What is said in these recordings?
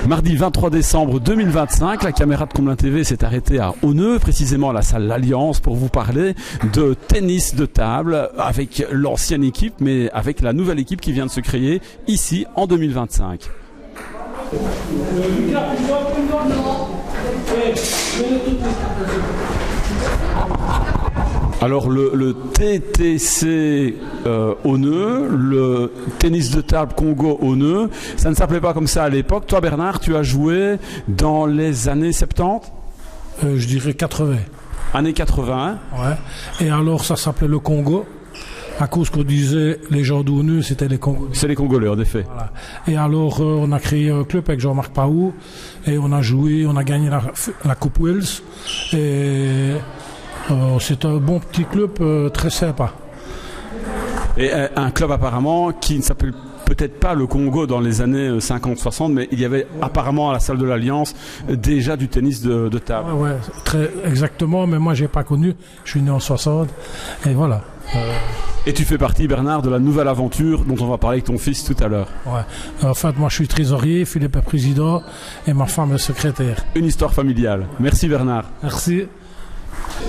Mardi 23 décembre 2025, la caméra de Comblain TV s'est arrêtée à Honneux, précisément à la salle L'Alliance, pour vous parler de tennis de table avec l'ancienne équipe, mais avec la nouvelle équipe qui vient de se créer ici en 2025. Alors le TTC Honneux, le tennis de table Congo Honneux, ça ne s'appelait pas comme ça à l'époque. Toi Bernard, tu as joué dans les années 70 ? Je dirais 80. Années 80. Ouais. Et alors ça s'appelait le Congo, à cause qu'on disait les gens d'Honneux, c'était les Congolais. C'est les Congolais en effet. Voilà. Et alors on a créé un club avec Jean-Marc Paou et on a joué, on a gagné la Coupe Wells. Et c'est un bon petit club très sympa. Et un club apparemment qui ne s'appelle peut-être pas le Congo dans les années 50-60, mais il y avait apparemment à la salle de l'Alliance déjà du tennis de table. Ouais, très exactement, mais moi j'ai pas connu, je suis né en 60, et voilà. Et tu fais partie, Bernard, de la nouvelle aventure dont on va parler avec ton fils tout à l'heure. Ouais. En fait, moi je suis trésorier, Philippe est président, et ma femme est secrétaire. Une histoire familiale. Merci Bernard. Merci.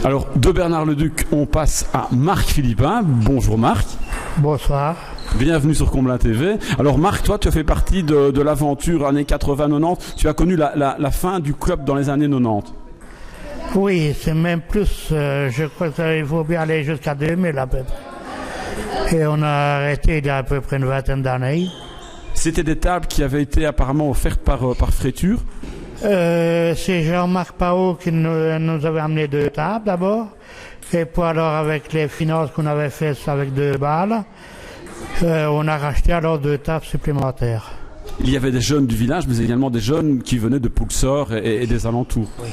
Alors, de Bernard Leduc, on passe à Marc Philippin. Bonjour Marc. Bonsoir. Bienvenue sur Comblain TV. Alors Marc, toi tu as fait partie de l'aventure années 80-90. Tu as connu la fin du club dans les années 90. Oui, c'est même plus, je crois qu'il faut bien aller jusqu'à 2000 à peu près. Et on a arrêté il y a à peu près une vingtaine d'années. C'était des tables qui avaient été apparemment offertes par Fréture. C'est Jean-Marc Paou qui nous avait amené 2 tables d'abord. Et puis alors avec les finances qu'on avait faites avec 2 balles, on a racheté alors 2 tables supplémentaires. Il y avait des jeunes du village, mais également des jeunes qui venaient de Pouxor et des alentours. Oui.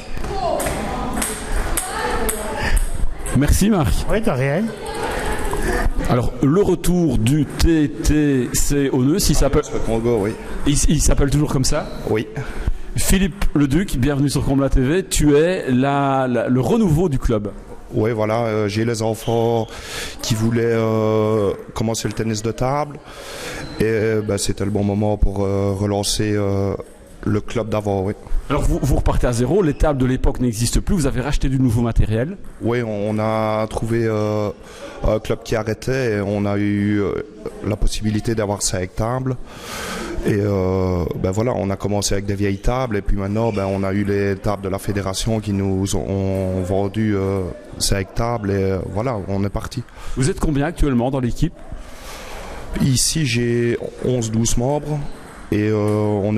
Merci Marc. Oui, de rien. Alors, le retour du TTC Honneux, s'il s'appelle... Congo, oui. Il s'appelle toujours comme ça ? Oui. Philippe Leduc, bienvenue sur Comblain TV. Tu es le renouveau du club. Oui, voilà. J'ai les enfants qui voulaient commencer le tennis de table. Et c'était le bon moment pour relancer le club d'avant, oui. Alors, vous repartez à zéro. Les tables de l'époque n'existent plus. Vous avez racheté du nouveau matériel. Oui, on a trouvé un club qui arrêtait et on a eu la possibilité d'avoir 5 tables. Et voilà, on a commencé avec des vieilles tables et puis maintenant on a eu les tables de la fédération qui nous ont vendu 5 tables et voilà, on est parti. Vous êtes combien actuellement dans l'équipe ? Ici j'ai 11-12 membres et on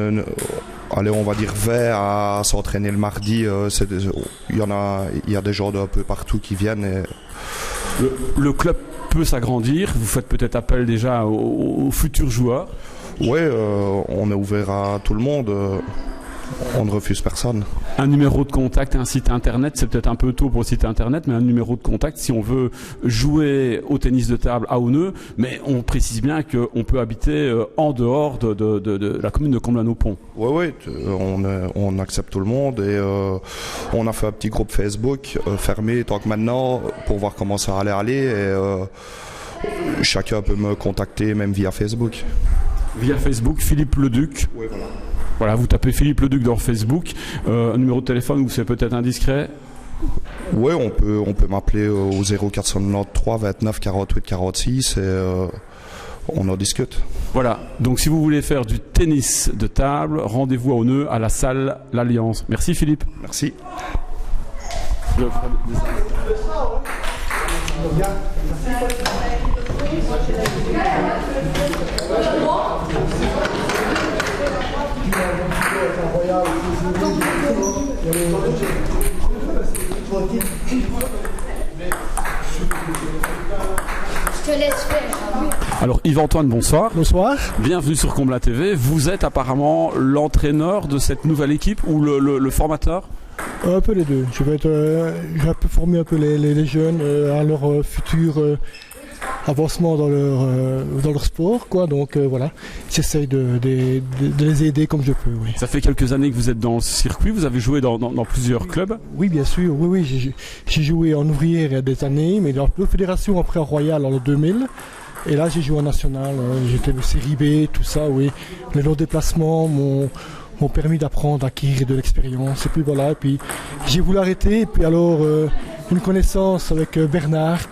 va dire 20 à s'entraîner le mardi. Il y a des gens d'un peu partout qui viennent. Et... Le club peut s'agrandir, vous faites peut-être appel déjà aux futurs joueurs. Oui, on est ouvert à tout le monde, on ne refuse personne. Un numéro de contact et un site internet, c'est peut-être un peu tôt pour le site internet, mais un numéro de contact si on veut jouer au tennis de table à Honneux, mais on précise bien qu'on peut habiter en dehors de la commune de Comblain-au-Pont. Oui, on accepte tout le monde et on a fait un petit groupe Facebook fermé tant que maintenant pour voir comment ça allait aller et chacun peut me contacter même via Facebook. Via Facebook, Philippe Leduc. Oui, voilà. Voilà, vous tapez Philippe Leduc dans Facebook. Un numéro de téléphone où c'est peut-être indiscret. Oui, on peut m'appeler au 0493 29 48 46 et on en discute. Voilà, donc si vous voulez faire du tennis de table, rendez-vous à Honneux à la salle L'Alliance. Merci Philippe. Merci. Je te laisse faire. Alors Yves-Antoine, bonsoir. Bonsoir. Bienvenue sur Comblain TV. Vous êtes apparemment l'entraîneur de cette nouvelle équipe ou le formateur ? Un peu les deux. Je vais un peu former un peu les jeunes à leur futur avancement dans leur sport, quoi. Donc voilà, j'essaye de les aider comme je peux. Oui. Ça fait quelques années que vous êtes dans le circuit. Vous avez joué dans plusieurs clubs. Oui, bien sûr. Oui, j'ai joué en ouvrière il y a des années, mais dans la fédération après en Royal en 2000. Et là, j'ai joué en national. J'étais de série B, tout ça. Oui. Les longs déplacements m'ont permis d'apprendre, d'acquérir de l'expérience. Et puis voilà, et puis j'ai voulu arrêter. Et puis alors, une connaissance avec Bernard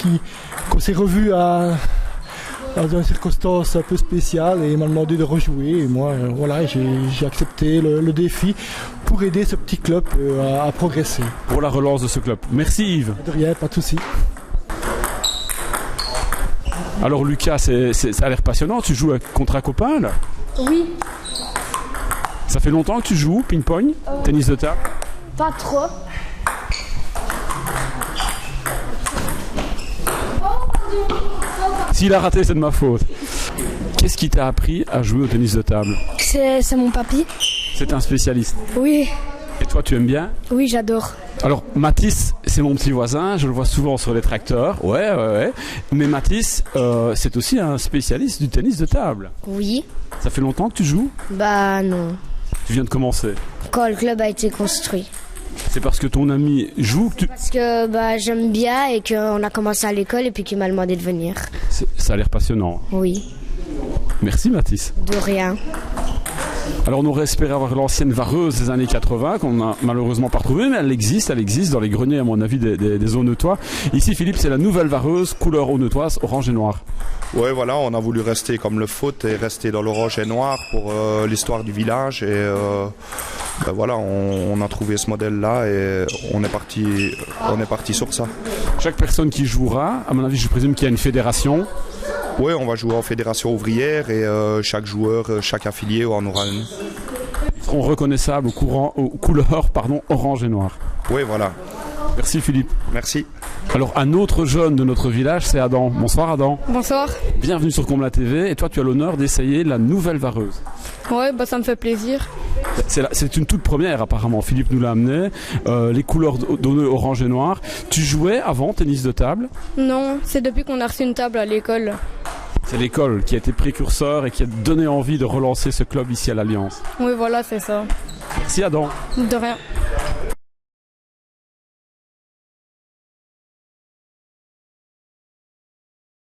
qu'on s'est revu dans une circonstance un peu spéciale et il m'a demandé de rejouer. Et moi, voilà, j'ai accepté le défi pour aider ce petit club à progresser. Pour la relance de ce club. Merci Yves. De rien, pas de souci. Alors Lucas, ça a l'air passionnant. Tu joues contre un copain là? Oui, Ça fait longtemps que tu joues ping-pong, tennis de table? pas trop. S'il a raté, c'est de ma faute. Qu'est-ce qui t'a appris à jouer au tennis de table? C'est mon papy. C'est un spécialiste. Oui, Et toi, tu aimes bien? oui, j'adore. Alors, Mathis, c'est mon petit voisin, je le vois souvent sur les tracteurs. Ouais. Mais Mathis, c'est aussi un spécialiste du tennis de table. Oui. Ça fait longtemps que tu joues? Bah non. Tu viens de commencer. Quand le club a été construit. C'est parce que ton ami joue que tu... Parce que bah, j'aime bien et qu'on a commencé à l'école et puis qu'il m'a demandé de venir. Ça a l'air passionnant. Oui, Merci Mathis. de rien. Alors on aurait espéré avoir l'ancienne vareuse des années 80 qu'on n'a malheureusement pas retrouvée, mais elle existe dans les greniers à mon avis des Aunetois. Ici Philippe, c'est la nouvelle vareuse couleur aunetoise orange et noir. Ouais, voilà, on a voulu rester comme le foot et rester dans l'orange et noir pour l'histoire du village. Et ben voilà, on a trouvé ce modèle-là et on est parti sur ça. Chaque personne qui jouera, à mon avis je présume qu'il y a une fédération. Oui, on va jouer en fédération ouvrière et chaque joueur, chaque affilié en aura une. Ils seront reconnaissables aux couleurs orange et noir. Oui, voilà. Merci Philippe. Merci. Alors un autre jeune de notre village, c'est Adam. Bonsoir Adam. Bonsoir. Bienvenue sur Comble TV et toi tu as l'honneur d'essayer la nouvelle vareuse. Ouais, bah ça me fait plaisir. C'est une toute première apparemment, Philippe nous l'a amené, les couleurs d'Auneux orange et noir. Tu jouais avant tennis de table? Non, c'est depuis qu'on a reçu une table à l'école. C'est l'école qui a été précurseur et qui a donné envie de relancer ce club ici à l'Alliance. Oui, voilà, c'est ça. Merci Adam. De rien.